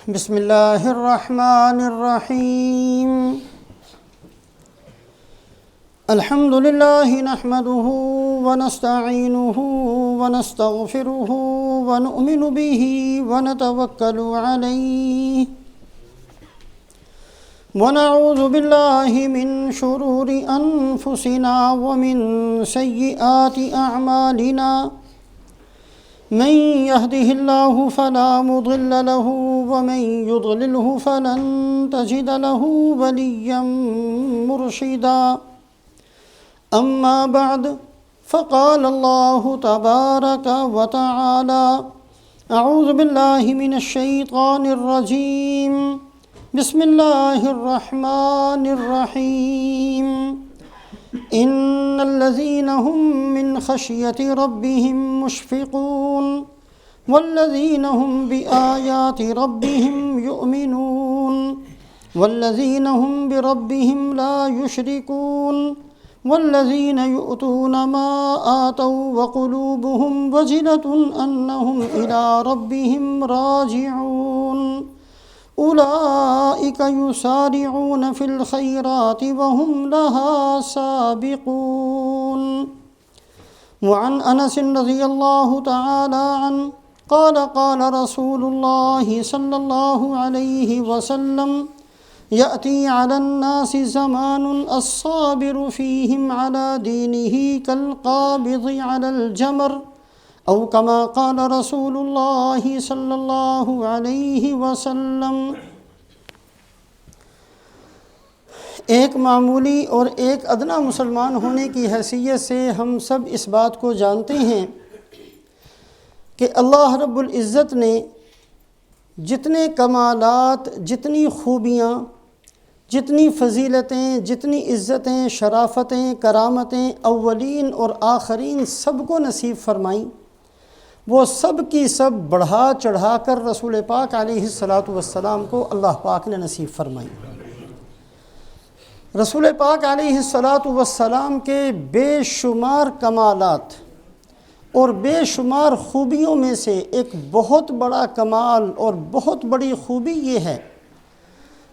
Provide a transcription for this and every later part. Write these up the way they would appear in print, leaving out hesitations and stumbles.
بسم اللہ الرحمن الرحیم الحمد للہ نحمده ونستعینه ونستغفره ونؤمن به ونتوکل علیہ ونعوذ باللہ من شرور انفسنا ومن سیئات اعمالنا من يهده الله فلا مضل له ومن يضلله فلن تجد له وليا مرشدا أما بعد فقال الله تبارك وتعالى أعوذ بالله من الشيطان الرجيم بسم الله الرحمن الرحيم إن الذين هم من خشية ربهم مشفقون والذين هم بآيات ربهم يؤمنون والذين هم بربهم لا يشركون والذين يؤتون ما آتوا وقلوبهم وجلة أنهم إلى ربهم راجعون أولئك يسارعون في الخيرات وهم لها سابقون وعن أنس رضي الله تعالى عنه قال قال رسول الله صلى الله عليه وسلم يأتي على الناس زمان الصابر فيهم على دينه كالقابض على الجمر او کما قال رسول اللہ صلی اللہ علیہ وسلم۔ ایک معمولی اور ایک ادنا مسلمان ہونے کی حیثیت سے ہم سب اس بات کو جانتے ہیں کہ اللہ رب العزت نے جتنے کمالات، جتنی خوبیاں، جتنی فضیلتیں، جتنی عزتیں، شرافتیں، کرامتیں اولین اور آخرین سب کو نصیب فرمائیں، وہ سب کی سب بڑھا چڑھا کر رسول پاک علیہ السلام کو اللہ پاک نے نصیب فرمائی۔ رسول پاک علیہ السلام کے بے شمار کمالات اور بے شمار خوبیوں میں سے ایک بہت بڑا کمال اور بہت بڑی خوبی یہ ہے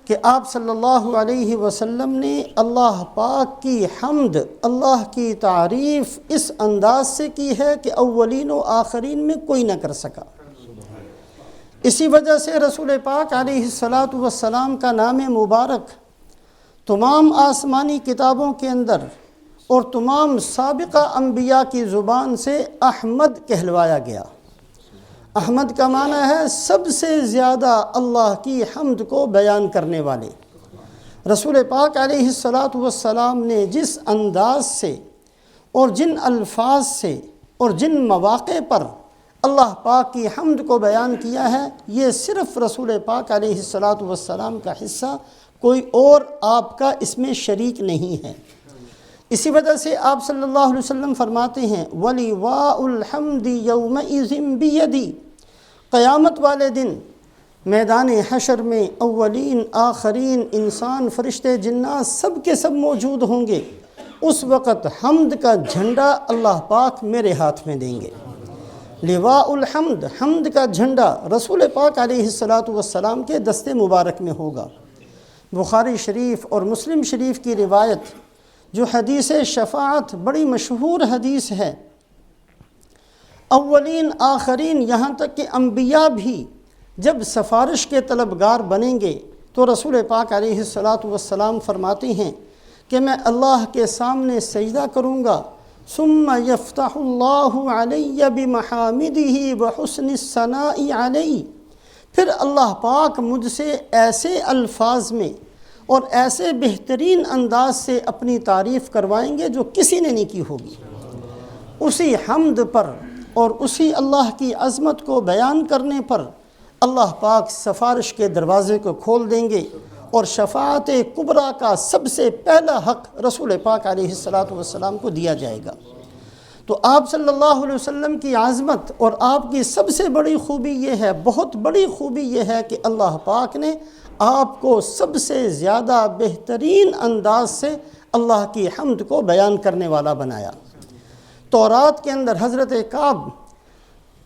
کہ آپ صلی اللہ علیہ وسلم نے اللہ پاک کی حمد، اللہ کی تعریف اس انداز سے کی ہے کہ اولین و آخرین میں کوئی نہ کر سکا۔ اسی وجہ سے رسول پاک علیہ السلام کا نام مبارک تمام آسمانی کتابوں کے اندر اور تمام سابقہ انبیاء کی زبان سے احمد کہلوایا گیا۔ احمد کا معنی ہے سب سے زیادہ اللہ کی حمد کو بیان کرنے والے۔ رسول پاک علیہ السلام نے جس انداز سے اور جن الفاظ سے اور جن مواقع پر اللہ پاک کی حمد کو بیان کیا ہے، یہ صرف رسول پاک علیہ السلام کا حصہ، کوئی اور آپ کا اس میں شریک نہیں ہے۔ اسی وجہ سے آپ صلی اللہ علیہ وسلم فرماتے ہیں وَلِوَاءُ الْحَمْدِ يَوْمَئِذٍ بِيَدِي، قیامت والے دن میدان حشر میں اولین آخرین انسان فرشتے جنات سب کے سب موجود ہوں گے، اس وقت حمد کا جھنڈا اللہ پاک میرے ہاتھ میں دیں گے۔ لواء الحمد، حمد کا جھنڈا رسول پاک علیہ السلام کے دستے مبارک میں ہوگا۔ بخاری شریف اور مسلم شریف کی روایت جو حدیث شفاعت بڑی مشہور حدیث ہے، اولین آخرین یہاں تک کہ انبیاء بھی جب سفارش کے طلبگار بنیں گے تو رسول پاک علیہ السلام فرماتے ہیں کہ میں اللہ کے سامنے سجدہ کروں گا، ثم یفتح اللہ علی بمحامدہ وحسن الثناء علی، پھر اللہ پاک مجھ سے ایسے الفاظ میں اور ایسے بہترین انداز سے اپنی تعریف کروائیں گے جو کسی نے نہیں کی ہوگی۔ اسی حمد پر اور اسی اللہ کی عظمت کو بیان کرنے پر اللہ پاک سفارش کے دروازے کو کھول دیں گے اور شفاعت کبریٰ کا سب سے پہلا حق رسول پاک علیہ السلام کو دیا جائے گا۔ تو آپ صلی اللہ علیہ وسلم کی عظمت اور آپ کی سب سے بڑی خوبی یہ ہے، بہت بڑی خوبی یہ ہے کہ اللہ پاک نے آپ کو سب سے زیادہ بہترین انداز سے اللہ کی حمد کو بیان کرنے والا بنایا۔ تورات کے اندر حضرت کعب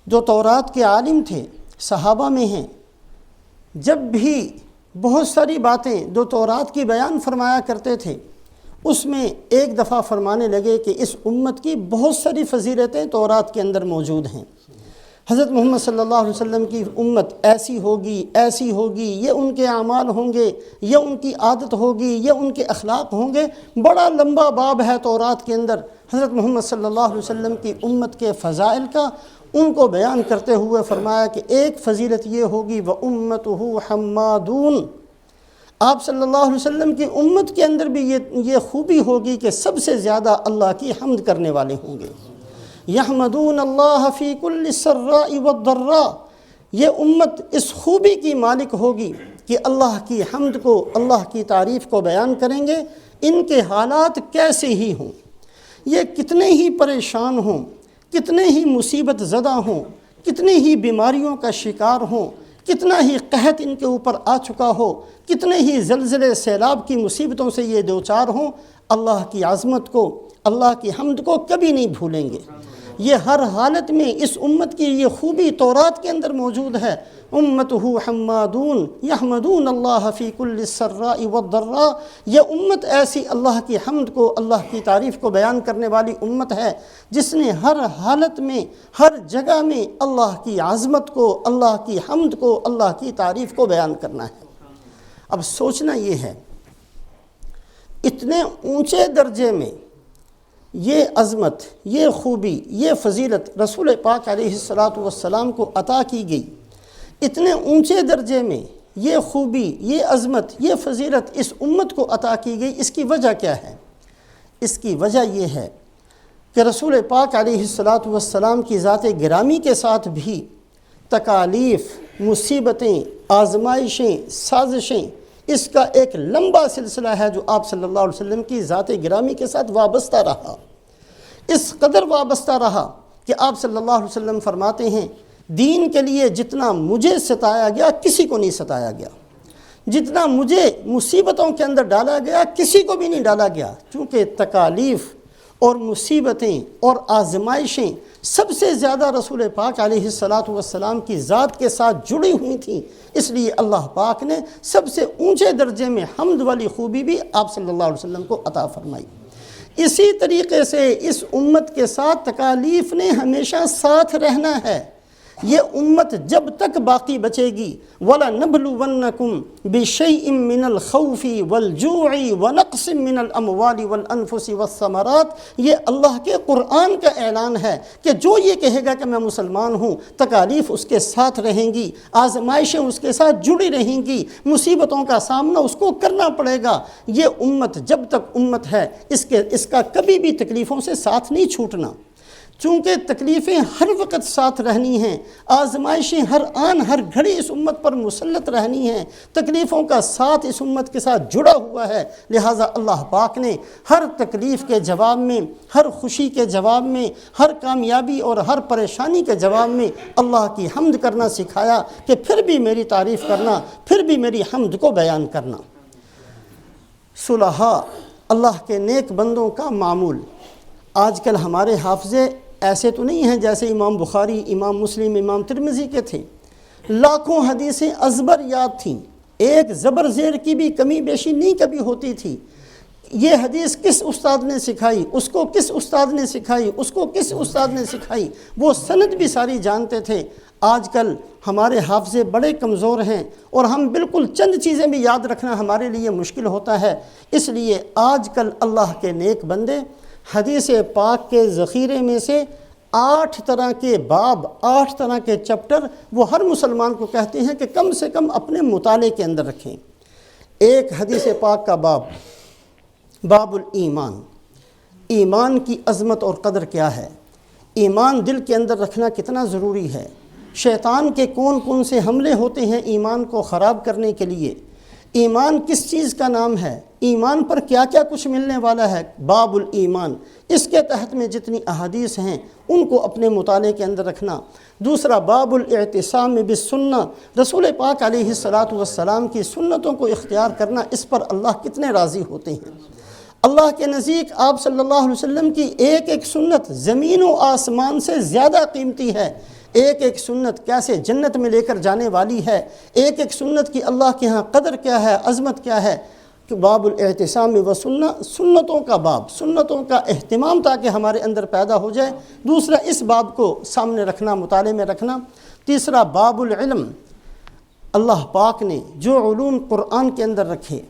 جو تورات کے عالم تھے، صحابہ میں ہیں، جب بھی بہت ساری باتیں جو تورات کی بیان فرمایا کرتے تھے، اس میں ایک دفعہ فرمانے لگے کہ اس امت کی بہت ساری فضیلتیں تورات کے اندر موجود ہیں۔ حضرت محمد صلی اللہ علیہ وسلم کی امت ایسی ہوگی، یہ ان کے اعمال ہوں گے، یہ ان کی عادت ہوگی، یہ ان کے اخلاق ہوں گے۔ بڑا لمبا باب ہے تورات کے اندر حضرت محمد صلی اللہ علیہ وسلم کی امت کے فضائل کا۔ ان کو بیان کرتے ہوئے فرمایا کہ ایک فضیلت یہ ہوگی وَأُمَّتُهُ حَمَّادُونَ، آپ صلی اللہ علیہ وسلم کی امت کے اندر بھی یہ خوبی ہوگی کہ سب سے زیادہ اللہ کی حمد کرنے والے ہوں گے۔ یحمدون اللہ فی کل سراء والضراء، یہ امت اس خوبی کی مالک ہوگی کہ اللہ کی حمد کو، اللہ کی تعریف کو بیان کریں گے، ان کے حالات کیسے ہی ہوں، یہ کتنے ہی پریشان ہوں، کتنے ہی مصیبت زدہ ہوں، کتنے ہی بیماریوں کا شکار ہوں، کتنا ہی قحط ان کے اوپر آ چکا ہو، کتنے ہی زلزلے سیلاب کی مصیبتوں سے یہ دوچار ہوں، اللہ کی عظمت کو، اللہ کی حمد کو کبھی نہیں بھولیں گے۔ یہ ہر حالت میں اس امت کی یہ خوبی تورات کے اندر موجود ہے۔ امتہ حمادون یحمدون اللہ فی کل سراء والضراء، یہ امت ایسی اللہ کی حمد کو، اللہ کی تعریف کو بیان کرنے والی امت ہے جس نے ہر حالت میں، ہر جگہ میں اللہ کی عظمت کو، اللہ کی حمد کو، اللہ کی تعریف کو بیان کرنا ہے۔ اب سوچنا یہ ہے، اتنے اونچے درجے میں یہ عظمت، یہ خوبی، یہ فضیلت رسول پاک علیہ السلام کو عطا کی گئی، اتنے اونچے درجے میں یہ خوبی، یہ عظمت، یہ فضیلت اس امت کو عطا کی گئی۔ اس کی وجہ کیا ہے؟ اس کی وجہ یہ ہے کہ رسول پاک علیہ السلام کی ذات گرامی کے ساتھ بھی تکالیف، مصیبتیں، آزمائشیں، سازشیں، اس کا ایک لمبا سلسلہ ہے جو آپ صلی اللہ علیہ وسلم کی ذات گرامی کے ساتھ وابستہ رہا۔ اس قدر وابستہ رہا کہ آپ صلی اللہ علیہ وسلم فرماتے ہیں، دین کے لیے جتنا مجھے ستایا گیا کسی کو نہیں ستایا گیا، جتنا مجھے مصیبتوں کے اندر ڈالا گیا کسی کو بھی نہیں ڈالا گیا، چونکہ تکالیف اور مصیبتیں اور آزمائشیں سب سے زیادہ رسول پاک علیہ السلام کی ذات کے ساتھ جڑی ہوئی تھیں، اس لیے اللہ پاک نے سب سے اونچے درجے میں حمد والی خوبی بھی آپ صلی اللہ علیہ وسلم کو عطا فرمائی۔ اسی طریقے سے اس امت کے ساتھ تکالیف نے ہمیشہ ساتھ رہنا ہے۔ یہ امت جب تک باقی بچے گی، وَلَنَبْلُوَنَّكُمْ بِشَيْءٍ مِّنَ الْخَوْفِ وَالْجُوعِ وَنَقْصٍ مِّنَ الْأَمْوَالِ وَالْأَنفُسِ وَالثَّمَرَاتِ، یہ اللہ کے قرآن کا اعلان ہے کہ جو یہ کہے گا کہ میں مسلمان ہوں، تکالیف اس کے ساتھ رہیں گی، آزمائشیں اس کے ساتھ جڑی رہیں گی، مصیبتوں کا سامنا اس کو کرنا پڑے گا۔ یہ امت جب تک امت ہے، اس کا کبھی بھی تکلیفوں سے ساتھ نہیں چھوٹنا، چونکہ تکلیفیں ہر وقت ساتھ رہنی ہیں، آزمائشیں ہر آن ہر گھڑی اس امت پر مسلط رہنی ہیں، تکلیفوں کا ساتھ اس امت کے ساتھ جڑا ہوا ہے۔ لہٰذا اللہ پاک نے ہر تکلیف کے جواب میں، ہر خوشی کے جواب میں، ہر کامیابی اور ہر پریشانی کے جواب میں اللہ کی حمد کرنا سکھایا کہ پھر بھی میری تعریف کرنا، پھر بھی میری حمد کو بیان کرنا۔ صلحاء، اللہ کے نیک بندوں کا معمول۔ آج کل ہمارے حافظے ایسے تو نہیں ہیں جیسے امام بخاری، امام مسلم، امام ترمذی کے تھے، لاکھوں حدیثیں ازبر یاد تھیں، ایک زبر زیر کی بھی کمی بیشی نہیں کبھی ہوتی تھی۔ یہ حدیث کس استاد نے سکھائی، اس کو کس استاد نے سکھائی، اس کو کس استاد نے سکھائی، وہ سند بھی ساری جانتے تھے۔ آج کل ہمارے حافظے بڑے کمزور ہیں اور ہم بالکل چند چیزیں بھی یاد رکھنا ہمارے لیے مشکل ہوتا ہے۔ اس لیے آج کل اللہ کے نیک بندے حدیث پاک کے ذخیرے میں سے 8 طرح کے باب، 8 طرح کے چپٹر وہ ہر مسلمان کو کہتے ہیں کہ کم سے کم اپنے مطالعے کے اندر رکھیں۔ ایک حدیث پاک کا باب، باب الایمان، ایمان کی عظمت اور قدر کیا ہے، ایمان دل کے اندر رکھنا کتنا ضروری ہے، شیطان کے کون کون سے حملے ہوتے ہیں ایمان کو خراب کرنے کے لیے، ایمان کس چیز کا نام ہے، ایمان پر کیا کیا کچھ ملنے والا ہے، باب الایمان، اس کے تحت میں جتنی احادیث ہیں ان کو اپنے مطالعے کے اندر رکھنا۔ دوسرا باب الاعتصام بالسنہ، رسول پاک علیہ السلام کی سنتوں کو اختیار کرنا، اس پر اللہ کتنے راضی ہوتے ہیں۔ اللہ کے نزدیک آپ صلی اللہ علیہ وسلم کی ایک ایک سنت زمین و آسمان سے زیادہ قیمتی ہے۔ ایک ایک سنت کیسے جنت میں لے کر جانے والی ہے، ایک ایک سنت کی اللہ کے ہاں قدر کیا ہے، عظمت کیا ہے، کہ باب الاعتصام و سنتوں کا باب، سنتوں کا اہتمام تاکہ ہمارے اندر پیدا ہو جائے۔ دوسرا اس باب کو سامنے رکھنا، مطالعے میں رکھنا۔ تیسرا باب العلم، اللہ پاک نے جو علوم قرآن کے اندر رکھے،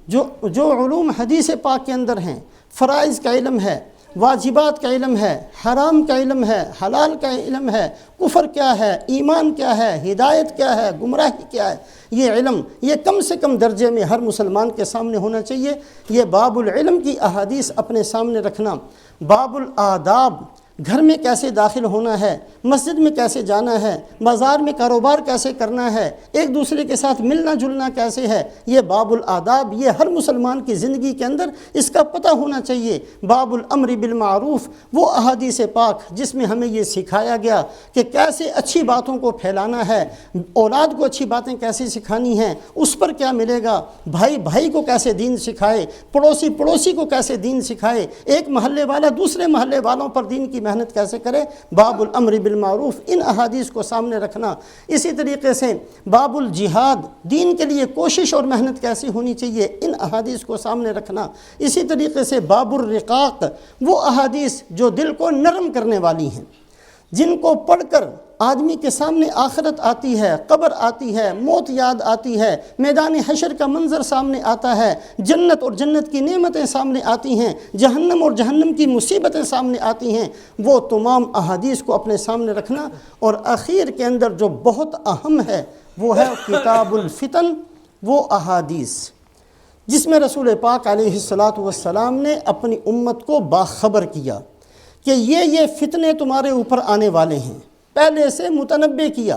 جو علوم حدیث پاک کے اندر ہیں، فرائض کا علم ہے، واجبات کا علم ہے، حرام کا علم ہے، حلال کا علم ہے، کفر کیا ہے، ایمان کیا ہے، ہدایت کیا ہے، گمراہی کیا ہے، یہ علم یہ کم سے کم درجے میں ہر مسلمان کے سامنے ہونا چاہیے۔ یہ باب العلم کی احادیث اپنے سامنے رکھنا۔ باب الآداب، گھر میں کیسے داخل ہونا ہے، مسجد میں کیسے جانا ہے، بازار میں کاروبار کیسے کرنا ہے، ایک دوسرے کے ساتھ ملنا جلنا کیسے ہے، یہ باب الآداب، یہ ہر مسلمان کی زندگی کے اندر اس کا پتہ ہونا چاہیے۔ باب الامر بالمعروف، وہ احادیث پاک جس میں ہمیں یہ سکھایا گیا کہ کیسے اچھی باتوں کو پھیلانا ہے، اولاد کو اچھی باتیں کیسے سکھانی ہیں، اس پر کیا ملے گا، بھائی بھائی کو کیسے دین سکھائے، پڑوسی پڑوسی کو کیسے دین سکھائے، ایک محلے والا دوسرے محلے والوں پر دین کی محنت کیسے کرے، باب الامر بالمعروف، ان احادیث کو سامنے رکھنا۔ اسی طریقے سے باب الجہاد، دین کے لیے کوشش اور محنت کیسی ہونی چاہیے، ان احادیث کو سامنے رکھنا۔ اسی طریقے سے باب الرقاق، وہ احادیث جو دل کو نرم کرنے والی ہیں، جن کو پڑھ کر آدمی کے سامنے آخرت آتی ہے، قبر آتی ہے، موت یاد آتی ہے، میدان حشر کا منظر سامنے آتا ہے، جنت اور جنت کی نعمتیں سامنے آتی ہیں، جہنم اور جہنم کی مصیبتیں سامنے آتی ہیں، وہ تمام احادیث کو اپنے سامنے رکھنا۔ اور آخر کے اندر جو بہت اہم ہے وہ ہے کتاب الفتن، وہ احادیث جس میں رسول پاک علیہ الصلاۃ نے اپنی امت کو باخبر کیا کہ یہ فتنے تمہارے اوپر آنے والے ہیں، پہلے سے متنبع کیا،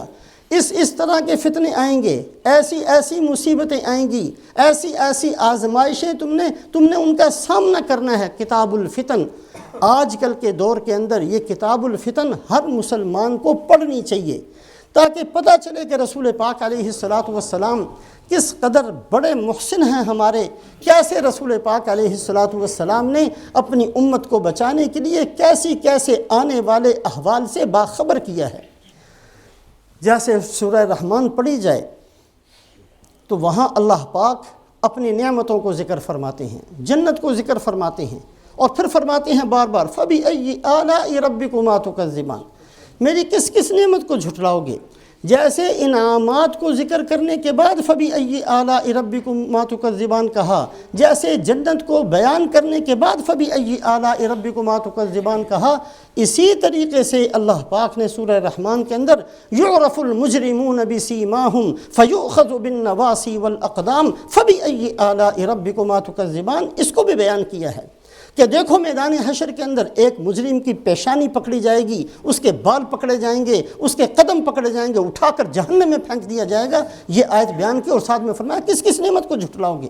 اس طرح کے فتنے آئیں گے، ایسی مصیبتیں آئیں گی، ایسی آزمائشیں تم نے ان کا سامنا کرنا ہے۔ کتاب الفتن، آج کل کے دور کے اندر یہ کتاب الفتن ہر مسلمان کو پڑھنی چاہیے تاکہ پتہ چلے کہ رسول پاک علیہ الصلاۃ کس قدر بڑے محسن ہیں ہمارے، کیسے رسول پاک علیہ الصلاۃ نے اپنی امت کو بچانے کے لیے کیسے آنے والے احوال سے باخبر کیا ہے۔ جیسے سورہ رحمان پڑھی جائے تو وہاں اللہ پاک اپنی نعمتوں کو ذکر فرماتے ہیں، جنت کو ذکر فرماتے ہیں، اور پھر فرماتے ہیں بار بار فَبِأَيِّ آلَاءِ رَبِّكُمَا تُكَذِّبَانِ، میری کس کس نعمت کو جھٹلاؤ گے۔ جیسے انعامات کو ذکر کرنے کے بعد فَبِأَيِّ آلَاءِ رَبِّكُمَا تُكَذِّبَانِ کہا، جیسے جنت کو بیان کرنے کے بعد فَبِأَيِّ آلَاءِ رَبِّكُمَا تُكَذِّبَانِ کہا، اسی طریقے سے اللہ پاک نے سورہ رحمان کے اندر يُعْرَفُ الْمُجْرِمُونَ بِسِيمَاهُمْ فَيُؤْخَذُ بِالنَّوَاصِي وَالْأَقْدَامِ فَبِأَيِّ آلَاءِ رَبِّكُمَا تُكَذِّبَانِ، اس کو بھی بیان کیا ہے کہ دیکھو میدان حشر کے اندر ایک مجرم کی پیشانی پکڑی جائے گی، اس کے بال پکڑے جائیں گے، اس کے قدم پکڑے جائیں گے، اٹھا کر جہنم میں پھینک دیا جائے گا۔ یہ آیت بیان کی اور ساتھ میں فرمایا کس کس نعمت کو جھٹلاؤ گے۔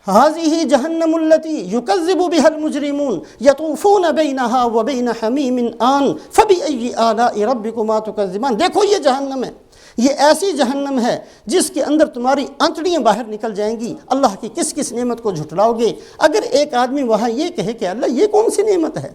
هذه جہنم التي يكذب بها المجرمون يطوفون بينها وبين حميم آن فبأي آلاء ربكما تكذبان، دیکھو یہ جہنم ہے، یہ ایسی جہنم ہے جس کے اندر تمہاری آنتڑیاں باہر نکل جائیں گی، اللہ کی کس کس نعمت کو جھٹلاؤ گے۔ اگر ایک آدمی وہاں یہ کہے کہ اللہ یہ کون سی نعمت ہے،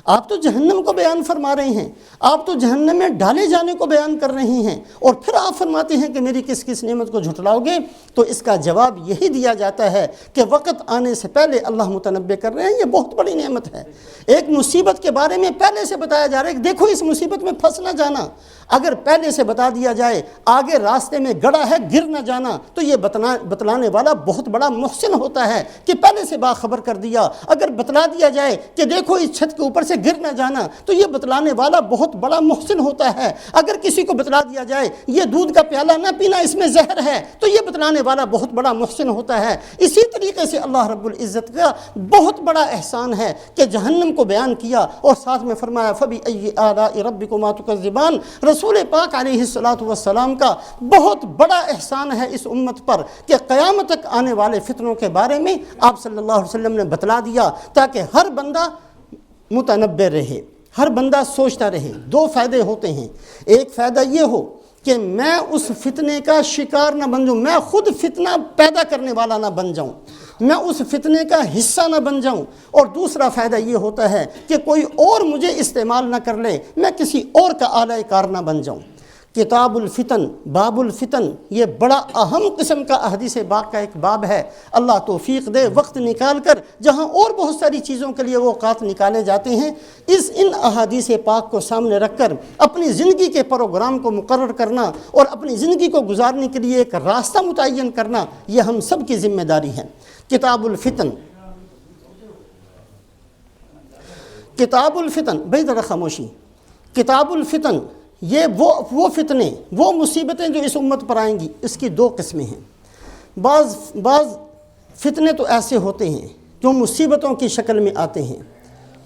آپ تو جہنم کو بیان فرما رہے ہیں، آپ تو جہنم میں ڈالے جانے کو بیان کر رہے ہیں، اور پھر آپ فرماتے ہیں کہ میری کس کس نعمت کو جھٹلاؤ گے، تو اس کا جواب یہی دیا جاتا ہے کہ وقت آنے سے پہلے اللہ متنبع کر رہے ہیں، یہ بہت بڑی نعمت ہے۔ ایک مصیبت کے بارے میں پہلے سے بتایا جا رہا ہے کہ دیکھو اس مصیبت میں پھنس نہ جانا، اگر پہلے سے بتا دیا جائے آگے راستے میں گڑا ہے گر نہ جانا، تو یہ بتلانے والا بہت بڑا محسن ہوتا ہے کہ پہلے سے باخبر کر دیا۔ اگر بتلا دیا جائے کہ دیکھو اس چھت کے اوپر سے گر نہ جانا، تو یہ بتلانے والا بہت بڑا محسن ہوتا ہے۔ اگر کسی کو بتلا دیا جائے یہ دودھ کا پیالہ نہ پینا، اس میں زہر ہے، تو یہ بتلانے والا بہت بڑا محسن ہوتا ہے۔ اسی طریقے سے اللہ رب العزت کا بہت بڑا احسان ہے کہ جہنم کو بیان کیا اور ساتھ میں فرمایا فَبِأَيِّ آلَاءِ رَبِّكُمَا تُكَذِّبَانِ۔ رسول پاک علیہ الصلاۃ کا بہت بڑا احسان ہے اس امت پر کہ قیامت تک آنے والے فتنوں کے بارے میں آپ صلی اللہ علیہ وسلم نے بتلا دیا تاکہ ہر بندہ متنبع رہے، ہر بندہ سوچتا رہے۔ دو فائدے ہوتے ہیں، ایک فائدہ یہ ہو کہ میں اس فتنے کا شکار نہ بن جاؤں، میں خود فتنہ پیدا کرنے والا نہ بن جاؤں، میں اس فتنے کا حصہ نہ بن جاؤں، اور دوسرا فائدہ یہ ہوتا ہے کہ کوئی اور مجھے استعمال نہ کر لے، میں کسی اور کا آلہ کار نہ بن جاؤں۔ کتاب الفتن، باب الفتن، یہ بڑا اہم قسم کا احادیث پاک کا ایک باب ہے۔ اللہ توفیق دے وقت نکال کر جہاں اور بہت ساری چیزوں کے لیے وہ اوقات نکالے جاتے ہیں، ان احادیث پاک کو سامنے رکھ کر اپنی زندگی کے پروگرام کو مقرر کرنا اور اپنی زندگی کو گزارنے کے لیے ایک راستہ متعین کرنا، یہ ہم سب کی ذمہ داری ہے۔ کتاب الفتن، کتاب الفتن، بھائی ذرا خاموشی۔ کتاب الفتن، یہ وہ فتنے، وہ مصیبتیں جو اس امت پر آئیں گی، اس کی دو قسمیں ہیں۔ بعض فتنے تو ایسے ہوتے ہیں جو مصیبتوں کی شکل میں آتے ہیں،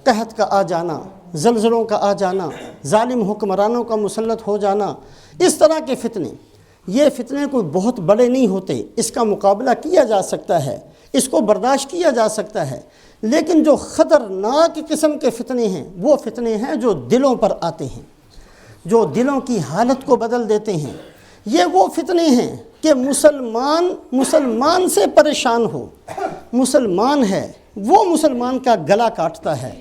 قحط کا آ جانا، زلزلوں کا آ جانا، ظالم حکمرانوں کا مسلط ہو جانا، اس طرح کے فتنے۔ یہ فتنے کوئی بہت بڑے نہیں ہوتے، اس کا مقابلہ کیا جا سکتا ہے، اس کو برداشت کیا جا سکتا ہے، لیکن جو خطرناک قسم کے فتنے ہیں، وہ فتنے ہیں جو دلوں پر آتے ہیں، جو دلوں کی حالت کو بدل دیتے ہیں۔ یہ وہ فتنے ہیں کہ مسلمان سے پریشان ہو، مسلمان ہے وہ مسلمان کا گلا کاٹتا ہے،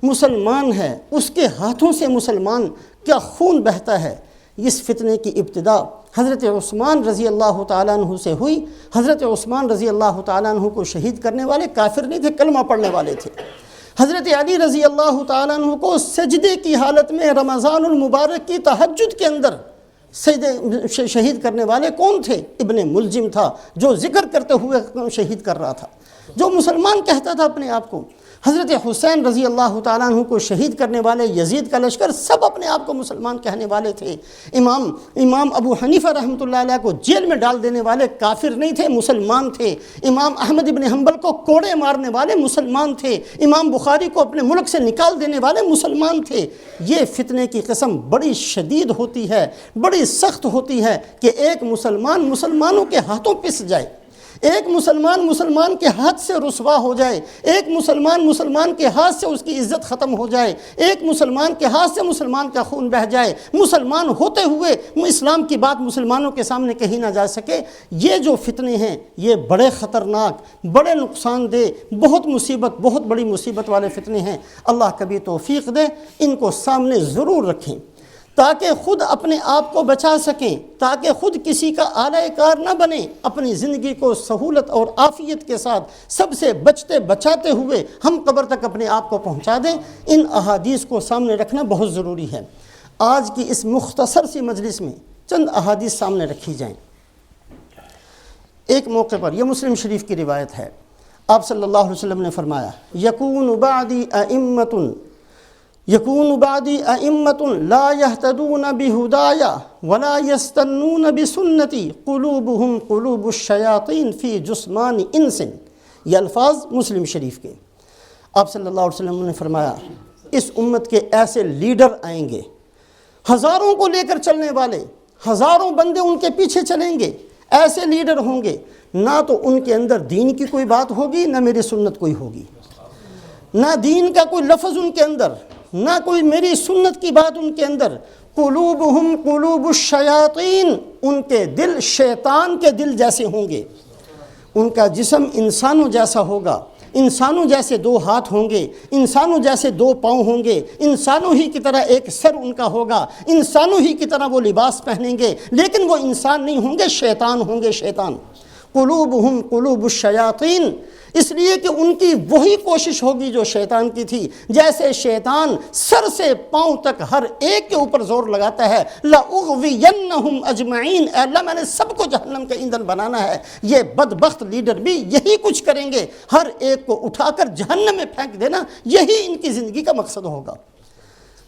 مسلمان ہے اس کے ہاتھوں سے مسلمان کا خون بہتا ہے۔ اس فتنے کی ابتدا حضرت عثمان رضی اللہ تعالیٰ عنہ سے ہوئی۔ حضرت عثمان رضی اللہ تعالیٰ عنہ کو شہید کرنے والے کافر نہیں تھے، کلمہ پڑھنے والے تھے۔ حضرت علی رضی اللہ تعالیٰ عنہ کو سجدے کی حالت میں رمضان المبارک کی تہجد کے اندر شہید کرنے والے کون تھے؟ ابن ملجم تھا، جو ذکر کرتے ہوئے شہید کر رہا تھا، جو مسلمان کہتا تھا اپنے آپ کو۔ حضرت حسین رضی اللہ تعالیٰ عنہ کو شہید کرنے والے یزید کا لشکر، سب اپنے آپ کو مسلمان کہنے والے تھے۔ امام ابو حنیفہ رحمۃ اللہ علیہ کو جیل میں ڈال دینے والے کافر نہیں تھے، مسلمان تھے۔ امام احمد بن حنبل کو کوڑے مارنے والے مسلمان تھے۔ امام بخاری کو اپنے ملک سے نکال دینے والے مسلمان تھے۔ یہ فتنے کی قسم بڑی شدید ہوتی ہے، بڑی سخت ہوتی ہے کہ ایک مسلمان مسلمانوں کے ہاتھوں پس جائے، ایک مسلمان کے ہاتھ سے رسوا ہو جائے، ایک مسلمان کے ہاتھ سے اس کی عزت ختم ہو جائے، ایک مسلمان کے ہاتھ سے مسلمان کا خون بہہ جائے، مسلمان ہوتے ہوئے اسلام کی بات مسلمانوں کے سامنے کہی نہ جا سکے۔ یہ جو فتنے ہیں، یہ بڑے خطرناک، بڑے نقصان دہ، بہت بڑی مصیبت والے فتنے ہیں۔ اللہ کبھی توفیق دے ان کو سامنے ضرور رکھیں، تاکہ خود اپنے آپ کو بچا سکیں، تاکہ خود کسی کا آلہ کار نہ بنیں، اپنی زندگی کو سہولت اور عافیت کے ساتھ سب سے بچاتے ہوئے ہم قبر تک اپنے آپ کو پہنچا دیں۔ ان احادیث کو سامنے رکھنا بہت ضروری ہے۔ آج کی اس مختصر سی مجلس میں چند احادیث سامنے رکھی جائیں۔ ایک موقع پر، یہ مسلم شریف کی روایت ہے، آپ صلی اللہ علیہ وسلم نے فرمایا، یکون بعدی ائمۃ لا یہتدون بہدایا ولا یستنون بسنتی قلوبہم قلوب الشیاطین فی جسمان انس۔ یہ الفاظ مسلم شریف کے۔ آپ صلی اللہ علیہ وسلم نے فرمایا، اس امت کے ایسے لیڈر آئیں گے، ہزاروں کو لے کر چلنے والے، ہزاروں بندے ان کے پیچھے چلیں گے، ایسے لیڈر ہوں گے، نہ تو ان کے اندر دین کی کوئی بات ہوگی، نہ میری سنت کوئی ہوگی، نہ دین کا کوئی لفظ ان کے اندر، نہ کوئی میری سنت کی بات ان کے اندر۔ قلوبہم قلوب الشیاطین، ان کے دل شیطان کے دل جیسے ہوں گے، ان کا جسم انسانوں جیسا ہوگا، انسانوں جیسے دو ہاتھ ہوں گے، انسانوں جیسے دو پاؤں ہوں گے، انسانوں ہی کی طرح ایک سر ان کا ہوگا، انسانوں ہی کی طرح وہ لباس پہنیں گے، لیکن وہ انسان نہیں ہوں گے، شیطان ہوں گے، شیطان۔ قلوبہم قلوب الشیاطین، اس لیے کہ ان کی وہی کوشش ہوگی جو شیطان کی تھی۔ جیسے شیطان سر سے پاؤں تک ہر ایک کے اوپر زور لگاتا ہے، لَأُغْوِيَنَّهُمْ أَجْمَعِينَ، اے اللہ میں نے سب کو جہنم کا ایندھن بنانا ہے۔ یہ بدبخت لیڈر بھی یہی کچھ کریں گے، ہر ایک کو اٹھا کر جہنم میں پھینک دینا، یہی ان کی زندگی کا مقصد ہوگا۔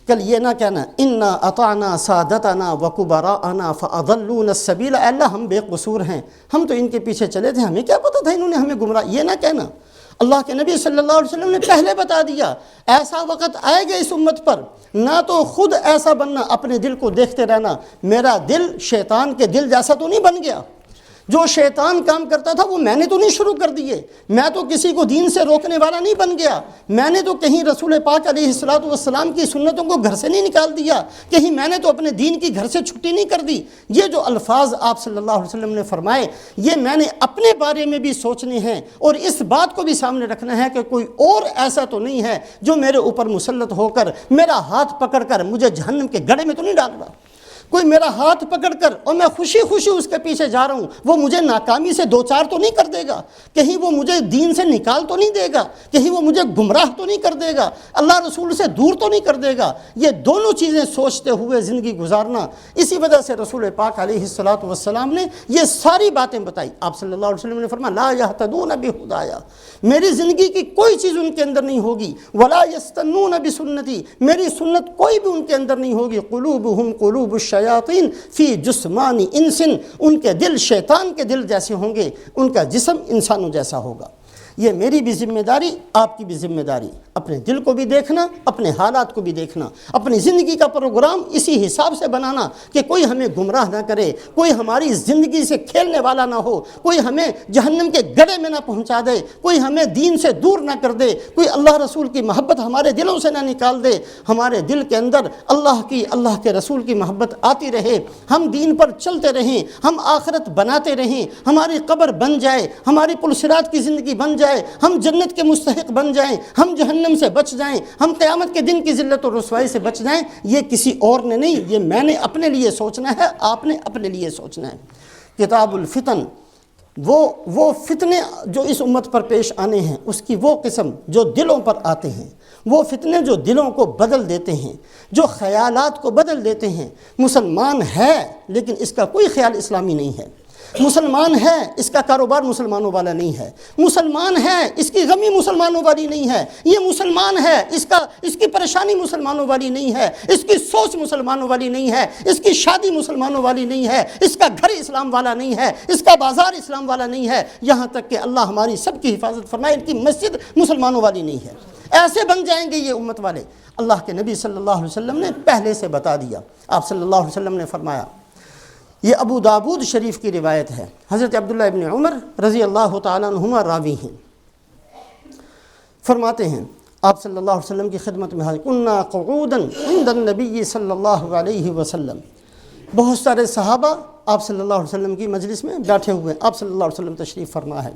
کل یہ نہ کہنا اِنَّا أَطَعْنَا سَادَتَنَا وَكُبَرَاءَنَا فَأَضَلُّونَا السَّبِيلَ، اے اللہ ہم بے قصور ہیں، ہم تو ان کے پیچھے چلے تھے، ہمیں کیا پتہ تھا انہوں نے ہمیں گمراہ۔ یہ نہ کہنا، اللہ کے نبی صلی اللہ علیہ وسلم نے پہلے بتا دیا، ایسا وقت آئے گا اس امت پر، نہ تو خود ایسا بننا، اپنے دل کو دیکھتے رہنا، میرا دل شیطان کے دل جیسا تو نہیں بن گیا، جو شیطان کام کرتا تھا وہ میں نے تو نہیں شروع کر دیے، میں تو کسی کو دین سے روکنے والا نہیں بن گیا، میں نے تو کہیں رسول پاک علیہ الصلوۃ والسلام کی سنتوں کو گھر سے نہیں نکال دیا، کہیں میں نے تو اپنے دین کی گھر سے چھٹی نہیں کر دی۔ یہ جو الفاظ آپ صلی اللہ علیہ وسلم نے فرمائے یہ میں نے اپنے بارے میں بھی سوچنے ہیں، اور اس بات کو بھی سامنے رکھنا ہے کہ کوئی اور ایسا تو نہیں ہے جو میرے اوپر مسلط ہو کر میرا ہاتھ پکڑ کر مجھے جہنم کے گڑھے میں تو نہیں ڈال رہا۔ کوئی میرا ہاتھ پکڑ کر اور میں خوشی خوشی اس کے پیچھے جا رہا ہوں، وہ مجھے ناکامی سے دو چار تو نہیں کر دے گا، کہیں وہ مجھے دین سے نکال تو نہیں دے گا، کہیں وہ مجھے گمراہ تو نہیں کر دے گا، اللہ رسول سے دور تو نہیں کر دے گا۔ یہ دونوں چیزیں سوچتے ہوئے زندگی گزارنا، اسی وجہ سے رسول پاک علیہ الصلوۃ والسلام نے یہ ساری باتیں بتائی۔ آپ صلی اللہ علیہ وسلم نے فرمایا لا یہتدون بہدایا، میری زندگی کی کوئی چیز ان کے اندر نہیں ہوگی، ولا یستنون بسنتی، میری سنت کوئی بھی ان کے اندر نہیں ہوگی، قلوبہم قلوب الشیاطین فی جسمان انس، ان کے دل شیطان کے دل جیسے ہوں گے، ان کا جسم انسانوں جیسا ہوگا۔ یہ میری بھی ذمہ داری، آپ کی بھی ذمہ داری، اپنے دل کو بھی دیکھنا، اپنے حالات کو بھی دیکھنا، اپنی زندگی کا پروگرام اسی حساب سے بنانا کہ کوئی ہمیں گمراہ نہ کرے، کوئی ہماری زندگی سے کھیلنے والا نہ ہو، کوئی ہمیں جہنم کے گڑھے میں نہ پہنچا دے، کوئی ہمیں دین سے دور نہ کر دے، کوئی اللہ رسول کی محبت ہمارے دلوں سے نہ نکال دے۔ ہمارے دل کے اندر اللہ کے رسول کی محبت آتی رہے، ہم دین پر چلتے رہیں، ہم آخرت بناتے رہیں، ہماری قبر بن جائے، ہماری پلسرات کی زندگی بن جائے، ہم جنت کے مستحق بن جائیں، ہم جہنم سے بچ جائیں، ہم قیامت کے دن کی ذلت اور رسوائی سے بچ جائیں۔ یہ کسی اور نے نہیں، یہ میں نے اپنے لیے سوچنا ہے، آپ نے اپنے لیے سوچنا ہے۔ کتاب الفتن، وہ فتنے جو اس امت پر پیش آنے ہیں، اس کی وہ قسم جو دلوں پر آتے ہیں، وہ فتنے جو دلوں کو بدل دیتے ہیں، جو خیالات کو بدل دیتے ہیں۔ مسلمان ہے لیکن اس کا کوئی خیال اسلامی نہیں ہے، مسلمان ہے اس کا کاروبار مسلمانوں والا نہیں ہے، مسلمان ہے اس کی غمی مسلمانوں والی نہیں ہے، یہ مسلمان ہے اس کی پریشانی مسلمانوں والی نہیں ہے، اس کی سوچ مسلمانوں والی نہیں ہے، اس کی شادی مسلمانوں والی نہیں ہے، اس کا گھر اسلام والا نہیں ہے، اس کا بازار اسلام والا نہیں ہے، یہاں تک کہ اللہ ہماری سب کی حفاظت فرمائے ان کی مسجد مسلمانوں والی نہیں ہے۔ ایسے بن جائیں گے یہ امت والے۔ اللہ کے نبی صلی اللہ علیہ وسلم نے پہلے سے بتا دیا۔ آپ صلی اللہ علیہ وسلم نے فرمایا، یہ ابو داود شریف کی روایت ہے، حضرت عبداللہ ابن عمر رضی اللہ تعالیٰ عنہما راوی ہیں، فرماتے ہیں آپ صلی اللہ علیہ وسلم کی خدمت میں حاضر، کنا قعودا عند النبی صلی اللہ علیہ وسلم، بہت سارے صحابہ آپ صلی اللہ علیہ وسلم کی مجلس میں بیٹھے ہوئے، آپ صلی اللہ علیہ وسلم تشریف فرما ہے۔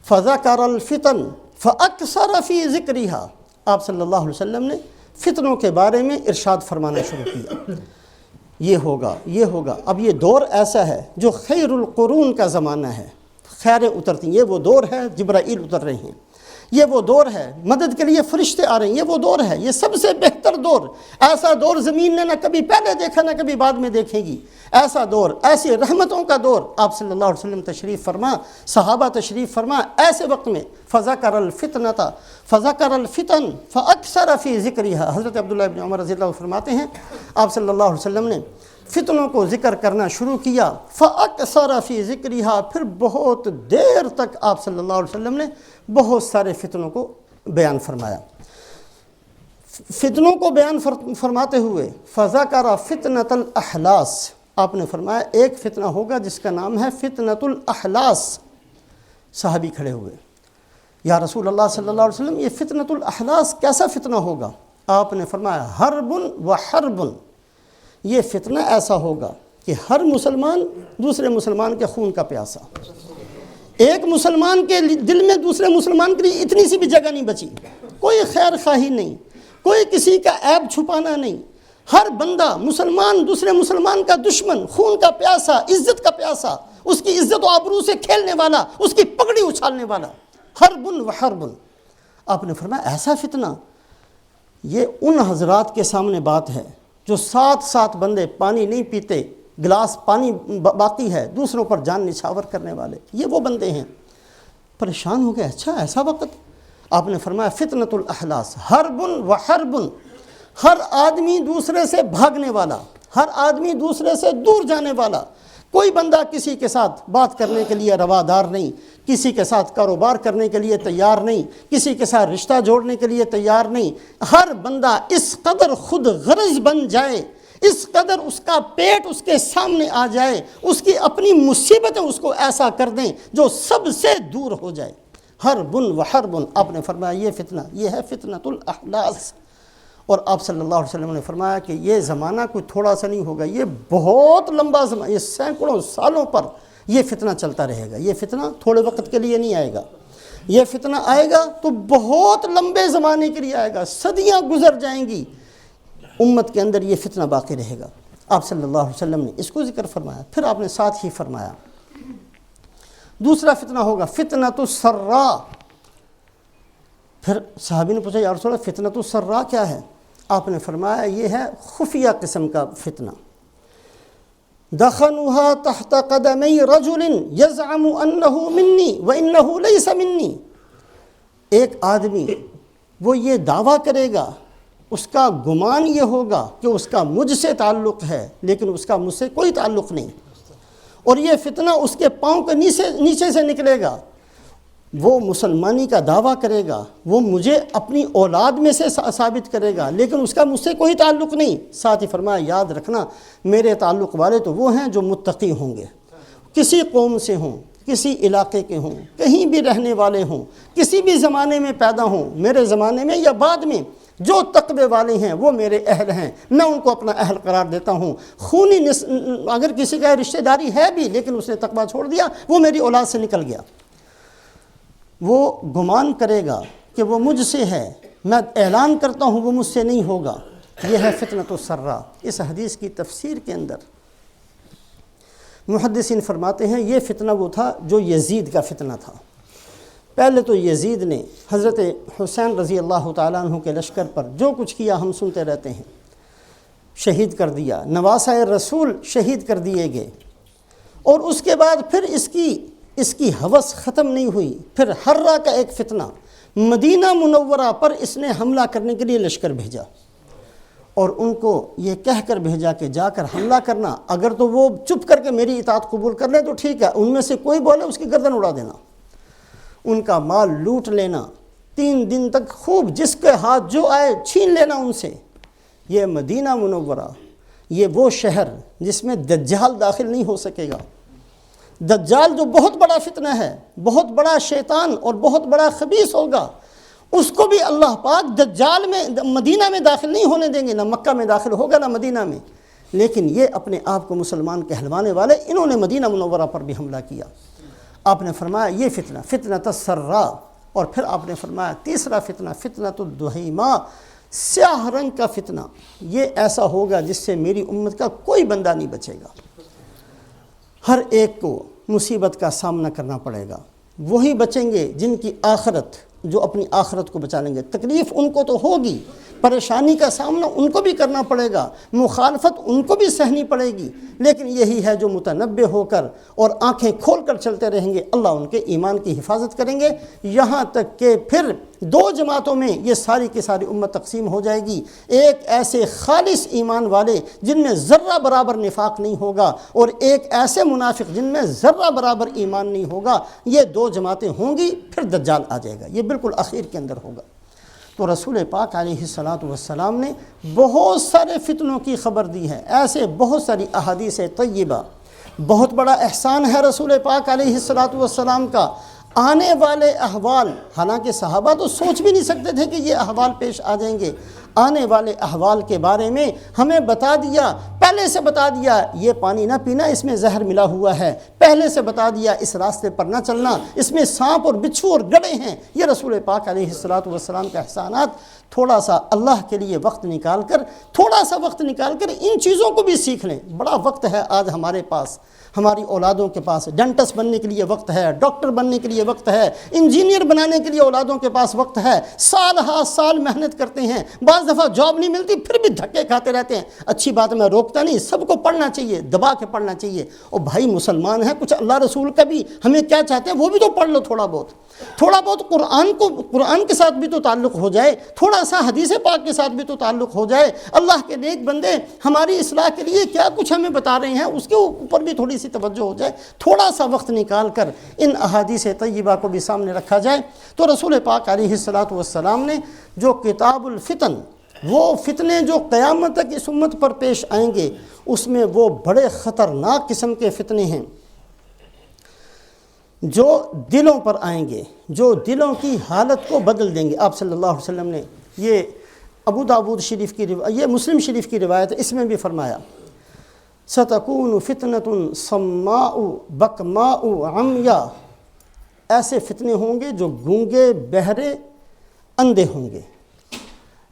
فذکر الفتن فاکثر فی ذکرها، آپ صلی اللہ علیہ وسلم نے فتنوں کے بارے میں ارشاد فرمانا شروع کیا، یہ ہوگا یہ ہوگا۔ اب یہ دور ایسا ہے جو خیر القرون کا زمانہ ہے، خیریں اترتی ہیں، یہ وہ دور ہے جبرائیل اتر رہے ہیں، یہ وہ دور ہے مدد کے لیے فرشتے آ رہے ہیں، یہ وہ دور ہے، یہ سب سے بہتر دور، ایسا دور زمین نے نہ کبھی پہلے دیکھا نہ کبھی بعد میں دیکھے گی، ایسا دور، ایسی رحمتوں کا دور۔ آپ صلی اللہ علیہ وسلم تشریف فرما، صحابہ تشریف فرما، ایسے وقت میں فذکر الفتن فاکثر فی ذکرها، حضرت عبداللہ ابن عمر رضی اللہ عنہ فرماتے ہیں آپ صلی اللہ علیہ وسلم نے فتنوں کو ذکر کرنا شروع کیا، فاکثر فی ذکرها، پھر بہت دیر تک آپ صلی اللہ علیہ وسلم نے بہت سارے فتنوں کو بیان فرمایا۔ فتنوں کو بیان فرماتے ہوئے فذکر فتنۃ الاحلاس، آپ نے فرمایا ایک فتنہ ہوگا جس کا نام ہے فتنۃ الاحلاس۔ صحابی کھڑے ہوئے، یا رسول اللہ صلی اللہ علیہ وسلم یہ فتنۃ الاحلاس کیسا فتنہ ہوگا؟ آپ نے فرمایا حرب و حرب، یہ فتنہ ایسا ہوگا کہ ہر مسلمان دوسرے مسلمان کے خون کا پیاسا، ایک مسلمان کے دل میں دوسرے مسلمان کے لیے اتنی سی بھی جگہ نہیں بچی، کوئی خیر خواہی نہیں، کوئی کسی کا عیب چھپانا نہیں، ہر بندہ مسلمان دوسرے مسلمان کا دشمن، خون کا پیاسا، عزت کا پیاسا، اس کی عزت و آبرو سے کھیلنے والا، اس کی پگڑی اچھالنے والا، حرب و حرب۔ آپ نے فرمایا ایسا فتنہ، یہ ان حضرات کے سامنے بات ہے جو 7 بندے پانی نہیں پیتے، گلاس پانی باقی ہے، دوسروں پر جان نچھاور کرنے والے، یہ وہ بندے ہیں۔ پریشان ہو گئے، اچھا ایسا وقت؟ آپ نے فرمایا فتنۃ الاحلاس حرب و حرب، ہر آدمی دوسرے سے بھاگنے والا، ہر آدمی دوسرے سے دور جانے والا، کوئی بندہ کسی کے ساتھ بات کرنے کے لیے روادار نہیں، کسی کے ساتھ کاروبار کرنے کے لیے تیار نہیں، کسی کے ساتھ رشتہ جوڑنے کے لیے تیار نہیں، ہر بندہ اس قدر خود غرض بن جائے، اس قدر اس کا پیٹ اس کے سامنے آ جائے، اس کی اپنی مصیبتیں اس کو ایسا کر دیں جو سب سے دور ہو جائے۔ حرب و حرب، آپ نے فرمایا یہ فتنہ، یہ ہے فتنۃ الاحلاس۔ اور آپ صلی اللہ علیہ وسلم نے فرمایا کہ یہ زمانہ کوئی تھوڑا سا نہیں ہوگا، یہ بہت لمبا زمانہ، یہ سینکڑوں سالوں پر یہ فتنہ چلتا رہے گا۔ یہ فتنہ تھوڑے وقت کے لیے نہیں آئے گا، یہ فتنہ آئے گا تو بہت لمبے زمانے کے لیے آئے گا، صدیاں گزر جائیں گی، امت کے اندر یہ فتنہ باقی رہے گا۔ آپ صلی اللہ علیہ وسلم نے اس کو ذکر فرمایا۔ پھر آپ نے ساتھ ہی فرمایا دوسرا فتنہ ہوگا فتنۃ السرا۔ پھر صحابی نے پوچھا یا رسول اللہ فتنۃ السرا کیا ہے؟ آپ نے فرمایا یہ ہے خفیہ قسم کا فتنہ۔ دخنوها تحت قدمی رجل یزعم انہ منی وانہ لیس منی۔ ایک آدمی وہ یہ دعویٰ کرے گا، اس کا گمان یہ ہوگا کہ اس کا مجھ سے تعلق ہے لیکن اس کا مجھ سے کوئی تعلق نہیں، اور یہ فتنہ اس کے پاؤں کے نیچے سے نکلے گا۔ وہ مسلمانی کا دعویٰ کرے گا، وہ مجھے اپنی اولاد میں سے ثابت کرے گا لیکن اس کا مجھ سے کوئی تعلق نہیں۔ ساتھ ہی فرمایا یاد رکھنا میرے تعلق والے تو وہ ہیں جو متقی ہوں گے، کسی قوم سے ہوں، کسی علاقے کے ہوں، کہیں بھی رہنے والے ہوں، کسی بھی زمانے میں پیدا ہوں، میرے زمانے میں یا بعد میں، جو تقوی والے ہیں وہ میرے اہل ہیں، میں ان کو اپنا اہل قرار دیتا ہوں۔ خونی اگر کسی کا رشتہ داری ہے بھی لیکن اس نے تقوی چھوڑ دیا، وہ میری اولاد سے نکل گیا۔ وہ گمان کرے گا کہ وہ مجھ سے ہے، میں اعلان کرتا ہوں وہ مجھ سے نہیں ہوگا۔ یہ ہے فتنۃ السرا۔ اس حدیث کی تفسیر کے اندر محدثین فرماتے ہیں یہ فتنہ وہ تھا جو یزید کا فتنہ تھا۔ پہلے تو یزید نے حضرت حسین رضی اللہ تعالیٰ عنہ کے لشکر پر جو کچھ کیا ہم سنتے رہتے ہیں، شہید کر دیا، نواسۂ رسول شہید کر دیے گئے، اور اس کے بعد پھر اس کی ہوس ختم نہیں ہوئی۔ پھر حرہ کا ایک فتنہ، مدینہ منورہ پر اس نے حملہ کرنے کے لیے لشکر بھیجا، اور ان کو یہ کہہ کر بھیجا کہ جا کر حملہ کرنا، اگر تو وہ چپ کر کے میری اطاعت قبول کر لیں تو ٹھیک ہے، ان میں سے کوئی بولے اس کی گردن اڑا دینا، ان کا مال لوٹ لینا، 3 دن تک خوب جس کے ہاتھ جو آئے چھین لینا ان سے۔ یہ مدینہ منورہ، یہ وہ شہر جس میں دجال داخل نہیں ہو سکے گا۔ دجال جو بہت بڑا فتنہ ہے، بہت بڑا شیطان اور بہت بڑا خبیث ہوگا، اس کو بھی اللہ پاک دجال میں مدینہ میں داخل نہیں ہونے دیں گے، نہ مکہ میں داخل ہوگا نہ مدینہ میں۔ لیکن یہ اپنے آپ کو مسلمان کہلوانے والے، انہوں نے مدینہ منورہ پر بھی حملہ کیا۔ آپ نے فرمایا یہ فتنہ فتنۃ السرا، اور پھر آپ نے فرمایا تیسرا فتنہ فتنۃ الدہیمہ، سیاہ رنگ کا فتنہ۔ یہ ایسا ہوگا جس سے میری امت کا کوئی بندہ نہیں بچے گا، ہر ایک کو مصیبت کا سامنا کرنا پڑے گا۔ وہی بچیں گے جن کی آخرت، جو اپنی آخرت کو بچا لیں گے۔ تکلیف ان کو تو ہوگی، پریشانی کا سامنا ان کو بھی کرنا پڑے گا، مخالفت ان کو بھی سہنی پڑے گی، لیکن یہی ہے جو متنبہ ہو کر اور آنکھیں کھول کر چلتے رہیں گے، اللہ ان کے ایمان کی حفاظت کریں گے، یہاں تک کہ پھر 2 جماعتوں میں یہ ساری کی ساری امت تقسیم ہو جائے گی۔ ایک ایسے خالص ایمان والے جن میں ذرہ برابر نفاق نہیں ہوگا، اور ایک ایسے منافق جن میں ذرہ برابر ایمان نہیں ہوگا۔ یہ 2 جماعتیں ہوں گی، پھر دجال آ جائے گا، یہ بالکل آخر کے اندر ہوگا۔ تو رسول پاک علیہ السلام نے بہت سارے فتنوں کی خبر دی ہے، ایسے بہت ساری احادیث طیبہ۔ بہت بڑا احسان ہے رسول پاک علیہ السلام کا، آنے والے احوال، حالانکہ صحابہ تو سوچ بھی نہیں سکتے تھے کہ یہ احوال پیش آ جائیں گے، آنے والے احوال کے بارے میں ہمیں بتا دیا، پہلے سے بتا دیا یہ پانی نہ پینا، اس میں زہر ملا ہوا ہے، پہلے سے بتا دیا اس راستے پر نہ چلنا، اس میں سانپ اور بچھو اور گڑے ہیں۔ یہ رسول پاک علیہ السلام کا احسانات۔ تھوڑا سا اللہ کے لیے وقت نکال کر، تھوڑا سا وقت نکال کر ان چیزوں کو بھی سیکھ لیں۔ بڑا وقت ہے آج ہمارے پاس، ہماری اولادوں کے پاس ڈینٹسٹ بننے کے لیے وقت ہے، ڈاکٹر بننے کے لیے وقت ہے، انجینئر بنانے کے لیے اولادوں کے پاس وقت ہے، سال ہا سال محنت کرتے ہیں، بعض دفعہ جاب نہیں ملتی پھر بھی دھکے کھاتے رہتے ہیں۔ اچھی بات میں روکتا نہیں، سب کو پڑھنا چاہیے، دبا کے پڑھنا چاہیے۔ اور بھائی مسلمان ہیں، کچھ اللہ رسول کا بھی ہمیں کیا چاہتے ہیں وہ بھی تو پڑھ لو، تھوڑا بہت قرآن کے ساتھ بھی تو تعلق ہو جائے، تھوڑا سا حدیث پاک کے ساتھ بھی تو تعلق ہو جائے۔ اللہ کے نیک بندے ہماری اصلاح کے لیے کیا کچھ ہمیں بتا رہے ہیں، اس کے اوپر بھی تھوڑی سی توجہ ہو جائے، تھوڑا سا وقت نکال کر ان احادیث طیبہ کو بھی سامنے رکھا جائے۔ تو رسول پاک علیہ السلام نے جو کتاب الفتن وہ فتنے جو قیامت تک اس امت پر پیش آئیں گے اس میں وہ بڑے خطرناک قسم کے فتنے ہیں جو دلوں پر آئیں گے، جو دلوں کی حالت کو بدل دیں گے۔ آپ صلی اللہ علیہ وسلم نے یہ ابو داؤد شریف کی یہ مسلم شریف کی روایت ہے، اس میں بھی فرمایا سَتَكُونُ فِتْنَةٌ صَمَّاءُ بَكْمَاءُ عَمْيَا، ایسے فتنے ہوں گے جو گونگے بہرے اندھے ہوں گے،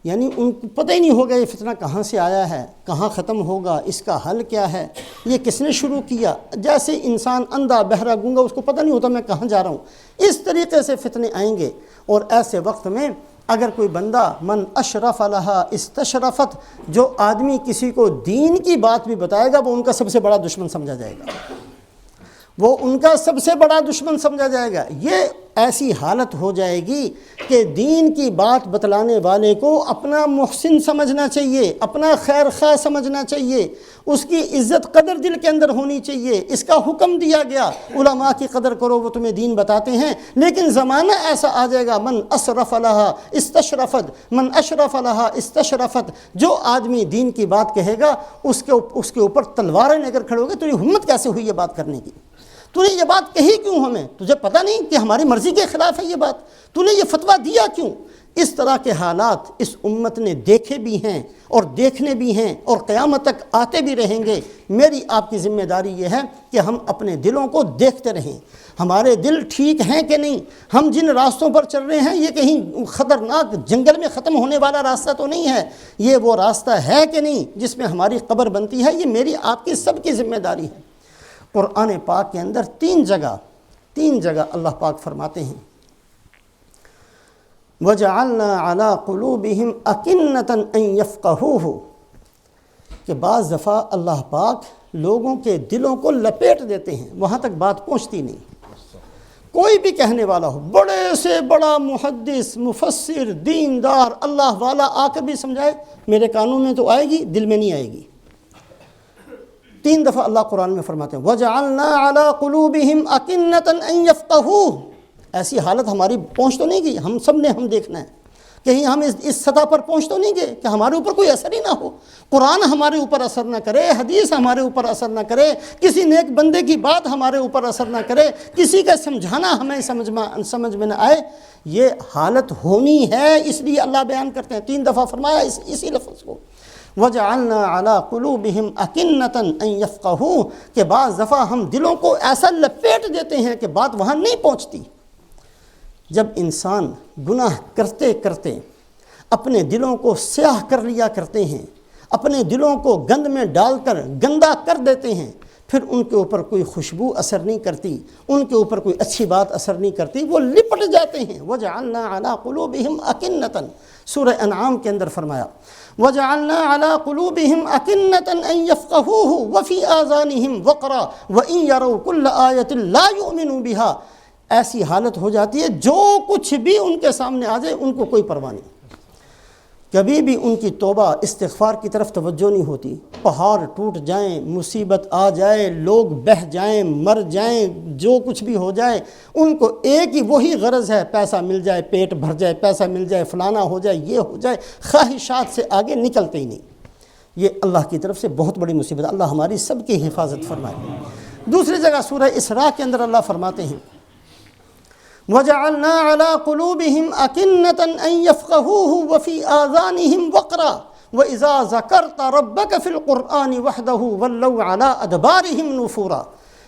یعنی ان کو پتہ ہی نہیں ہوگا یہ فتنہ کہاں سے آیا ہے، کہاں ختم ہوگا، اس کا حل کیا ہے، یہ کس نے شروع کیا۔ جیسے انسان اندھا بہرا گونگا، اس کو پتہ نہیں ہوتا میں کہاں جا رہا ہوں، اس طریقے سے فتنے آئیں گے۔ اور ایسے وقت میں اگر کوئی بندہ من اشرف لہا استشرفت، جو آدمی کسی کو دین کی بات بھی بتائے گا وہ ان کا سب سے بڑا دشمن سمجھا جائے گا، وہ ان کا سب سے بڑا دشمن سمجھا جائے گا۔ یہ ایسی حالت ہو جائے گی کہ دین کی بات بتلانے والے کو اپنا محسن سمجھنا چاہیے، اپنا خیر خواہ سمجھنا چاہیے، اس کی عزت قدر دل کے اندر ہونی چاہیے۔ اس کا حکم دیا گیا علماء کی قدر کرو، وہ تمہیں دین بتاتے ہیں، لیکن زمانہ ایسا آ جائے گا من اسرف لہا استشرفت، من اشرف لہا استشرفت، جو آدمی دین کی بات کہے گا اس کے اوپر تلواریں لے کر کھڑے ہو گے۔ تیری ہمت کیسے ہوئی یہ بات کرنے کی؟ تو نے یہ بات کہی کیوں ہمیں؟ تجھے پتہ نہیں کہ ہماری مرضی کے خلاف ہے یہ بات؟ تو نے یہ فتویٰ دیا کیوں؟ اس طرح کے حالات اس امت نے دیکھے بھی ہیں اور دیکھنے بھی ہیں اور قیامت تک آتے بھی رہیں گے۔ میری آپ کی ذمہ داری یہ ہے کہ ہم اپنے دلوں کو دیکھتے رہیں، ہمارے دل ٹھیک ہیں کہ نہیں، ہم جن راستوں پر چل رہے ہیں یہ کہیں خطرناک جنگل میں ختم ہونے والا راستہ تو نہیں ہے، یہ وہ راستہ ہے کہ نہیں جس میں ہماری قبر بنتی ہے۔ یہ میری آپ کی سب کی ذمہ داری ہے۔ قرآن پاک کے اندر تین جگہ اللہ پاک فرماتے ہیں وَجَعَلْنَا عَلَىٰ قُلُوبِهِمْ أَكِنَّةً أَن يَفْقَهُوهُ، کہ بعض دفعہ اللہ پاک لوگوں کے دلوں کو لپیٹ دیتے ہیں، وہاں تک بات پہنچتی نہیں۔ کوئی بھی کہنے والا ہو، بڑے سے بڑا محدث، مفسر، دیندار، اللہ والا آ کر بھی سمجھائے میرے کانوں میں تو آئے گی، دل میں نہیں آئے گی۔ 3 دفعہ اللہ قرآن میں فرماتے ہیں وَجَعَلْنَا عَلَىٰ قُلُوبِهِمْ أَكِنَّةً أَن يَفْقَهُوهُ، ایسی حالت ہماری پہنچ تو نہیں گئی، ہم سب نے دیکھنا ہے، کہیں ہم اس سطح پر پہنچ تو نہیں گئے کہ ہمارے اوپر کوئی اثر ہی نہ ہو، قرآن ہمارے اوپر اثر نہ کرے، حدیث ہمارے اوپر اثر نہ کرے، کسی نیک بندے کی بات ہمارے اوپر اثر نہ کرے، کسی کا سمجھانا ہمیں سمجھ میں نہ آئے۔ یہ حالت ہونی ہے، اس لیے اللہ بیان کرتے ہیں، 3 دفعہ فرمایا اسی لفظ کو وَجَعَلْنَا عَلَىٰ قُلُوبِهِمْ أَكِنَّةً أَن يَفْقَهُوهُ، کہ بعض دفعہ ہم دلوں کو ایسا لپیٹ دیتے ہیں کہ بات وہاں نہیں پہنچتی۔ جب انسان گناہ کرتے کرتے اپنے دلوں کو سیاہ کر لیا کرتے ہیں، اپنے دلوں کو گند میں ڈال کر گندا کر دیتے ہیں، پھر ان کے اوپر کوئی خوشبو اثر نہیں کرتی، ان کے اوپر کوئی اچھی بات اثر نہیں کرتی، وہ لپٹ جاتے ہیں۔ وَجَعَلْنَا عَلَىٰ قُلُوبِهِمْ أَكِنَّةً، سورہ انعام کے اندر فرمایا وَجَعَلْنَا عَلَىٰ قُلُوبِهِمْ أَكِنَّةً أَن يَفْقَهُوهُ وَفِي آذَانِهِمْ وَقْرًا وَإِن يَرَوْا كُلَّ آيَةٍ لَا يُؤْمِنُوا بِهَا، ایسی حالت ہو جاتی ہے جو کچھ بھی ان کے سامنے آ جائے ان کو کوئی پرواہ نہیں، کبھی بھی ان کی توبہ استغفار کی طرف توجہ نہیں ہوتی۔ پہاڑ ٹوٹ جائیں، مصیبت آ جائے، لوگ بہہ جائیں، مر جائیں، جو کچھ بھی ہو جائے، ان کو ایک ہی وہی غرض ہے، پیسہ مل جائے، پیٹ بھر جائے، پیسہ مل جائے، فلانا ہو جائے، یہ ہو جائے، خواہشات سے آگے نکلتے ہی نہیں۔ یہ اللہ کی طرف سے بہت بڑی مصیبت ہے، اللہ ہماری سب کی حفاظت فرمائے۔ دوسری جگہ سورہ اسراء کے اندر اللہ فرماتے ہیں وَجَعَلْنَا عَلَىٰ قُلُوبِهِمْ أَكِنَّةً أَن يَفْقَهُوهُ وَفِي آذَانِهِمْ وَقْرًا وَإِذَا ذَكَرْتَ رَبَّكَ فِي الْقُرْآنِ وَحْدَهُ وَلَّوْا عَلَىٰ أَدْبَارِهِمْ نُفُورًا۔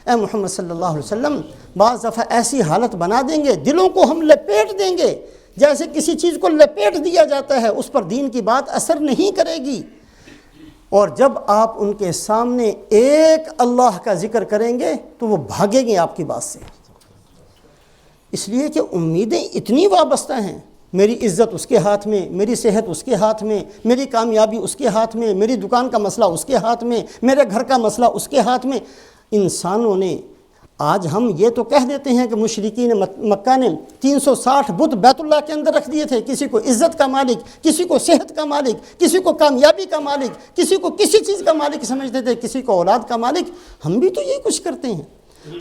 اے محمد صلی اللہ علیہ وسلم، بعض دفعہ ایسی حالت بنا دیں گے، دلوں کو ہم لپیٹ دیں گے، جیسے کسی چیز کو لپیٹ دیا جاتا ہے، اس پر دین کی بات اثر نہیں کرے گی۔ اور جب آپ ان کے سامنے ایک اللہ کا ذکر کریں گے تو وہ بھاگیں گے آپ کی بات سے، اس لیے کہ امیدیں اتنی وابستہ ہیں، میری عزت اس کے ہاتھ میں، میری صحت اس کے ہاتھ میں، میری کامیابی اس کے ہاتھ میں، میری دکان کا مسئلہ اس کے ہاتھ میں، میرے گھر کا مسئلہ اس کے ہاتھ میں۔ انسانوں نے آج ہم یہ تو کہہ دیتے ہیں کہ مشرکین مکہ نے 360 بت بیت اللہ کے اندر رکھ دیے تھے، کسی کو عزت کا مالک، کسی کو صحت کا مالک، کسی کو کامیابی کا مالک، کسی کو کسی چیز کا مالک سمجھتے تھے، کسی کو اولاد کا مالک۔ ہم بھی تو یہی کچھ کرتے ہیں،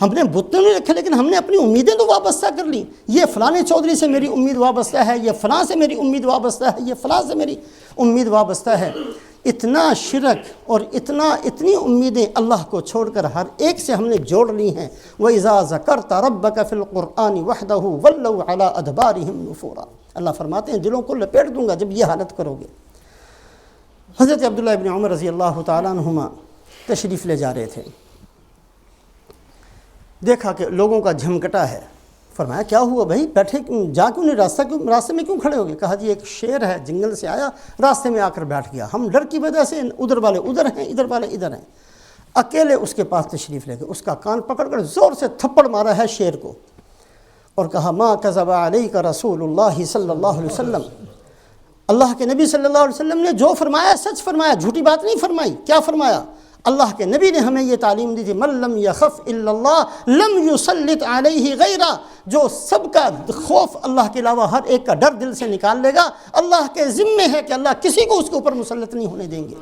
ہم نے بت نہیں رکھے لیکن ہم نے اپنی امیدیں تو وابستہ کر لیں. یہ فلاں چودھری سے میری امید وابستہ ہے, یہ فلاں سے میری امید وابستہ ہے, یہ فلاں سے میری امید وابستہ ہے. اتنا شرک اور اتنی امیدیں اللہ کو چھوڑ کر ہر ایک سے ہم نے جوڑ لی ہیں. وَإِذَا ذَكَرْتَ رَبَّكَ فِي الْقُرْآنِ وَحْدَهُ وَلَّوْا عَلَىٰ أَدْبَارِهِمْ نُفُورًا. اللہ فرماتے ہیں دلوں کو لپیٹ دوں گا جب یہ حالت کرو گے. حضرت عبداللہ ابن عمر رضی اللہ تعالیٰ عنہما تشریف لے جا رہے تھے, دیکھا کہ لوگوں کا جھمکٹا ہے. فرمایا کیا ہوا بھائی, بیٹھے جا کیوں نہیں, راستے میں کیوں کھڑے ہو گئے؟ کہا جی ایک شیر ہے جنگل سے آیا, راستے میں آ کر بیٹھ گیا, ہم ڈر کی وجہ سے ادھر والے ادھر ہیں, ادھر والے ادھر ہیں. اکیلے اس کے پاس تشریف لے گئے, اس کا کان پکڑ کر زور سے تھپڑ مارا ہے شیر کو اور کہا ما کذب علیک رسول اللہ صلی اللہ علیہ وسلم. اللہ کے نبی صلی اللہ علیہ وسلم نے جو فرمایا سچ فرمایا, جھوٹی بات نہیں فرمائی. کیا فرمایا؟ اللہ کے نبی نے ہمیں یہ تعلیم دی تھی من لم یخف الا اللہ لم یسلط علیہ غیرہ. جو سب کا خوف اللہ کے علاوہ ہر ایک کا ڈر دل سے نکال لے گا, اللہ کے ذمے ہے کہ اللہ کسی کو اس کے اوپر مسلط نہیں ہونے دیں گے.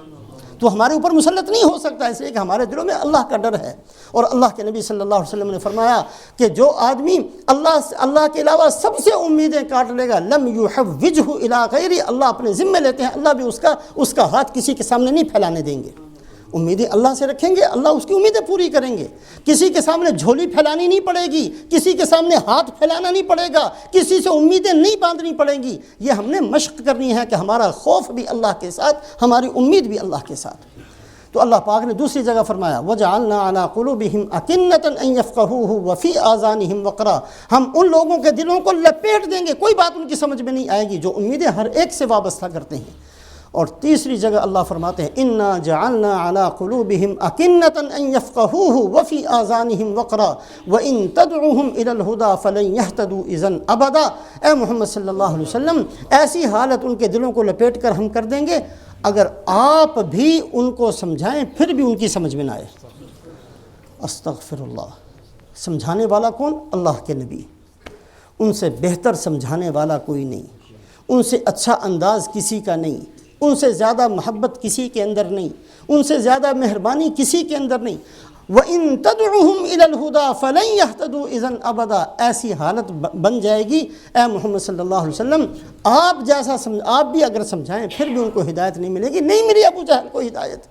تو ہمارے اوپر مسلط نہیں ہو سکتا, اس لیے کہ ہمارے دلوں میں اللہ کا ڈر ہے. اور اللہ کے نبی صلی اللہ علیہ وسلم نے فرمایا کہ جو آدمی اللہ کے علاوہ سب سے امیدیں کاٹ لے گا لم یحوجہ الی غیرہ, اللہ اپنے ذمے لیتے ہیں, اللہ بھی اس کا ہاتھ کسی کے سامنے نہیں پھیلانے دیں گے. امیدیں اللہ سے رکھیں گے, اللہ اس کی امیدیں پوری کریں گے. کسی کے سامنے جھولی پھیلانی نہیں پڑے گی, کسی کے سامنے ہاتھ پھیلانا نہیں پڑے گا, کسی سے امیدیں نہیں باندھنی پڑیں گی. یہ ہم نے مشق کرنی ہے کہ ہمارا خوف بھی اللہ کے ساتھ, ہماری امید بھی اللہ کے ساتھ. تو اللہ پاک نے دوسری جگہ فرمایا وَجَعَلْنَا عَلَىٰ قُلُوبِهِمْ أَكِنَّةً أَن يَفْقَهُوهُ وَفِي آذَانِهِمْ وَقْرًا. ہم ان لوگوں کے دلوں کو لپیٹ دیں گے, کوئی بات ان کی سمجھ میں نہیں آئے گی, جو امیدیں ہر ایک سے وابستہ کرتے ہیں. اور تیسری جگہ اللہ فرماتے ہیں اِنَّا جَعَلْنَا عَلَىٰ قُلُوبِهِمْ أَكِنَّةً أَن يَفْقَهُوهُ وَفِي آذَانِهِمْ وَقْرًا وَإِن تَدْعُوهُمْ إِلَى الْهُدَىٰ فَلَن يَهْتَدُوا إِذًا أَبَدًا. اے محمد صلی اللہ علیہ وسلم, ایسی حالت ان کے دلوں کو لپیٹ کر ہم کر دیں گے اگر آپ بھی ان کو سمجھائیں پھر بھی ان کی سمجھ میں نہ آئے. استغفر اللہ. سمجھانے والا کون؟ اللہ کے نبی. ان سے بہتر سمجھانے والا کوئی نہیں, ان سے اچھا انداز کسی کا نہیں, ان سے زیادہ محبت کسی کے اندر نہیں, ان سے زیادہ مہربانی کسی کے اندر نہیں. وَإِن تَدْعُهُمْ إِلَى الْهُدَىٰ فَلَن يَهْتَدُوا إِذًا أَبَدًا. ایسی حالت بن جائے گی اے محمد صلی اللہ علیہ وسلم, آپ بھی اگر سمجھائیں پھر بھی ان کو ہدایت نہیں ملے گی. نہیں ملی ابو جہل کو ہدایت.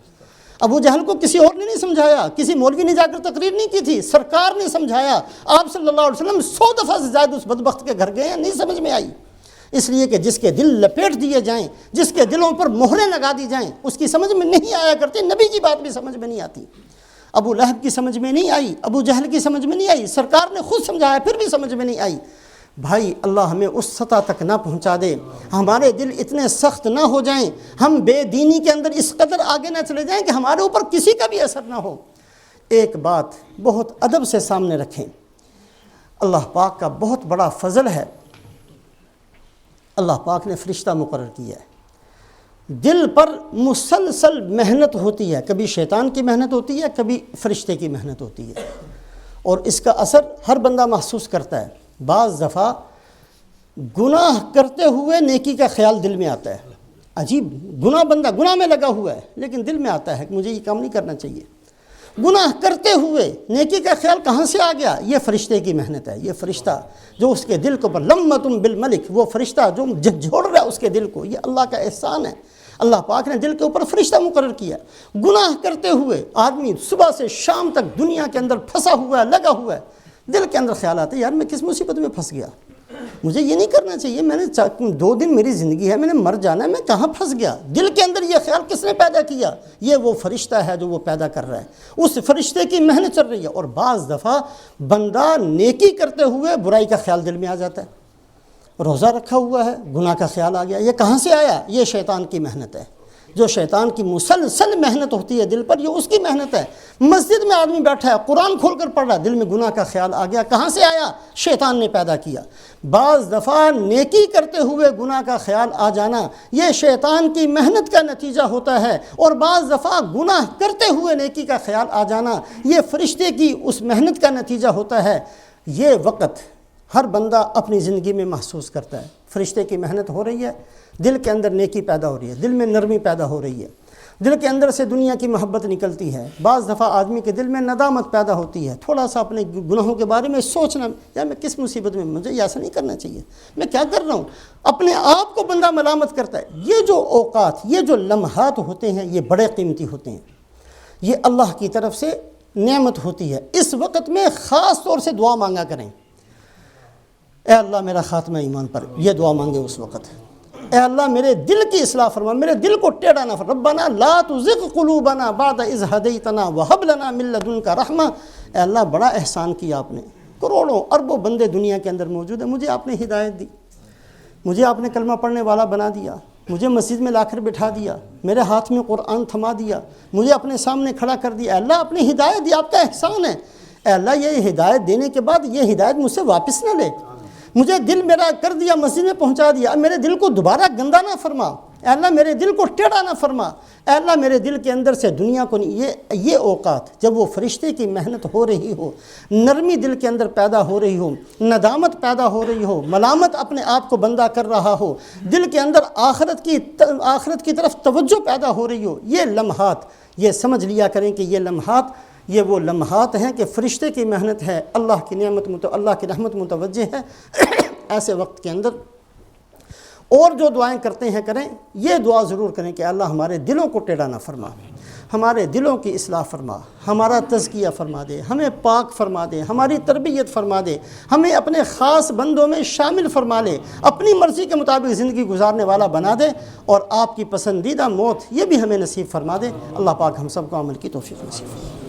ابو جہل کو کسی اور نے نہیں سمجھایا, کسی مولوی نے جا کر تقریر نہیں کی تھی, سرکار نے سمجھایا. آپ صلی اللہ علیہ وسلم 100 دفعہ سے زائد اس بدبخت کے گھر گئے ہیں, نہیں سمجھ میں آئی. اس لیے کہ جس کے دل لپیٹ دیے جائیں, جس کے دلوں پر مہریں لگا دی جائیں, اس کی سمجھ میں نہیں آیا کرتی. نبی کی بات بھی سمجھ میں نہیں آتی, ابو لہب کی سمجھ میں نہیں آئی, ابو جہل کی سمجھ میں نہیں آئی, سرکار نے خود سمجھایا پھر بھی سمجھ میں نہیں آئی. بھائی اللہ ہمیں اس سطح تک نہ پہنچا دے, ہمارے دل اتنے سخت نہ ہو جائیں, ہم بے دینی کے اندر اس قدر آگے نہ چلے جائیں کہ ہمارے اوپر کسی کا بھی اثر نہ ہو. ایک بات بہت ادب سے سامنے رکھیں, اللہ پاک کا بہت بڑا فضل ہے, اللہ پاک نے فرشتہ مقرر کیا ہے. دل پر مسلسل محنت ہوتی ہے, کبھی شیطان کی محنت ہوتی ہے, کبھی فرشتے کی محنت ہوتی ہے, اور اس کا اثر ہر بندہ محسوس کرتا ہے. بعض دفعہ گناہ کرتے ہوئے نیکی کا خیال دل میں آتا ہے. عجیب, بندہ گناہ میں لگا ہوا ہے لیکن دل میں آتا ہے کہ مجھے یہ کام نہیں کرنا چاہیے. گناہ کرتے ہوئے نیکی کا خیال کہاں سے آ گیا؟ یہ فرشتے کی محنت ہے. یہ فرشتہ جو اس کے دل کو پر لمتم بالملک, وہ فرشتہ جو جھنجھوڑ رہا ہے اس کے دل کو, یہ اللہ کا احسان ہے. اللہ پاک نے دل کے اوپر فرشتہ مقرر کیا. گناہ کرتے ہوئے آدمی صبح سے شام تک دنیا کے اندر پھنسا ہوا ہے, لگا ہوا ہے, دل کے اندر خیال آتے ہیں یار میں کس مصیبت میں پھنس گیا, مجھے یہ نہیں کرنا چاہیے, میں نے 2 دن میری زندگی ہے, میں نے مر جانا ہے, میں کہاں پھنس گیا. دل کے اندر یہ خیال کس نے پیدا کیا؟ یہ وہ فرشتہ ہے جو وہ پیدا کر رہا ہے, اس فرشتے کی محنت چل رہی ہے. اور بعض دفعہ بندہ نیکی کرتے ہوئے برائی کا خیال دل میں آ جاتا ہے, روزہ رکھا ہوا ہے, گناہ کا خیال آ گیا. یہ کہاں سے آیا؟ یہ شیطان کی محنت ہے. جو شیطان کی مسلسل محنت ہوتی ہے دل پر, یہ اس کی محنت ہے. مسجد میں آدمی بیٹھا ہے, قرآن کھول کر پڑھ رہا ہے, دل میں گناہ کا خیال آ گیا. کہاں سے آیا؟ شیطان نے پیدا کیا. بعض دفعہ نیکی کرتے ہوئے گناہ کا خیال آ جانا یہ شیطان کی محنت کا نتیجہ ہوتا ہے, اور بعض دفعہ گناہ کرتے ہوئے نیکی کا خیال آ جانا یہ فرشتے کی اس محنت کا نتیجہ ہوتا ہے. یہ وقت ہر بندہ اپنی زندگی میں محسوس کرتا ہے. فرشتے کی محنت ہو رہی ہے, دل کے اندر نیکی پیدا ہو رہی ہے, دل میں نرمی پیدا ہو رہی ہے. دل کے اندر سے دنیا کی محبت نکلتی ہے، بعض دفعہ آدمی کے دل میں ندامت پیدا ہوتی ہے، تھوڑا سا اپنے گناہوں کے بارے میں سوچنا، یار میں کس مصیبت میں، مجھے ایسا نہیں کرنا چاہیے، میں کیا کر رہا ہوں، اپنے آپ کو بندہ ملامت کرتا ہے۔ یہ جو اوقات، یہ جو لمحات ہوتے ہیں، یہ بڑے قیمتی ہوتے ہیں، یہ اللہ کی طرف سے نعمت ہوتی ہے۔ اس وقت میں خاص طور سے دعا مانگا کریں، اے اللہ میرا خاتمہ ایمان پر، یہ دعا مانگے اس وقت، اے اللہ میرے دل کی اصلاح فرما، میرے دل کو ٹیڑھا نہ فرما، ربنا لا تزغ قلوبنا بعد اذ ہدیتنا وہب لنا من لدنک رحمہ۔ اے اللہ بڑا احسان کیا آپ نے، کروڑوں اربوں بندے دنیا کے اندر موجود ہیں، مجھے آپ نے ہدایت دی، مجھے آپ نے کلمہ پڑھنے والا بنا دیا، مجھے مسجد میں لا کر بٹھا دیا، میرے ہاتھ میں قرآن تھما دیا، مجھے اپنے سامنے کھڑا کر دیا، اے اللہ آپ نے ہدایت دی، آپ کا احسان ہے۔ اے اللہ یہ ہدایت دینے کے بعد یہ ہدایت مجھ سے واپس نہ لے، مجھے دل میرا کر دیا، مسجد میں پہنچا دیا، اب میرے دل کو دوبارہ گندا نہ فرما، اے اللہ میرے دل کو ٹیڑھا نہ فرما، اے اللہ میرے دل کے اندر سے دنیا کو یہ اوقات جب وہ فرشتے کی محنت ہو رہی ہو، نرمی دل کے اندر پیدا ہو رہی ہو، ندامت پیدا ہو رہی ہو، ملامت اپنے آپ کو بندہ کر رہا ہو، دل کے اندر آخرت کی طرف توجہ پیدا ہو رہی ہو، یہ لمحات، یہ سمجھ لیا کریں کہ یہ لمحات، یہ وہ لمحات ہیں کہ فرشتے کی محنت ہے، اللہ کی نعمت اللہ کی رحمت متوجہ ہے۔ ایسے وقت کے اندر اور جو دعائیں کرتے ہیں کریں، یہ دعا ضرور کریں کہ اللہ ہمارے دلوں کو ٹیڑھا نہ فرما، ہمارے دلوں کی اصلاح فرما، ہمارا تزکیہ فرما دے، ہمیں پاک فرما دے، ہماری تربیت فرما دے، ہمیں اپنے خاص بندوں میں شامل فرما لے، اپنی مرضی کے مطابق زندگی گزارنے والا بنا دے، اور آپ کی پسندیدہ موت یہ بھی ہمیں نصیب فرما دے۔ اللہ پاک ہم سب کو عمل کی توفیق نصیب فرمائے۔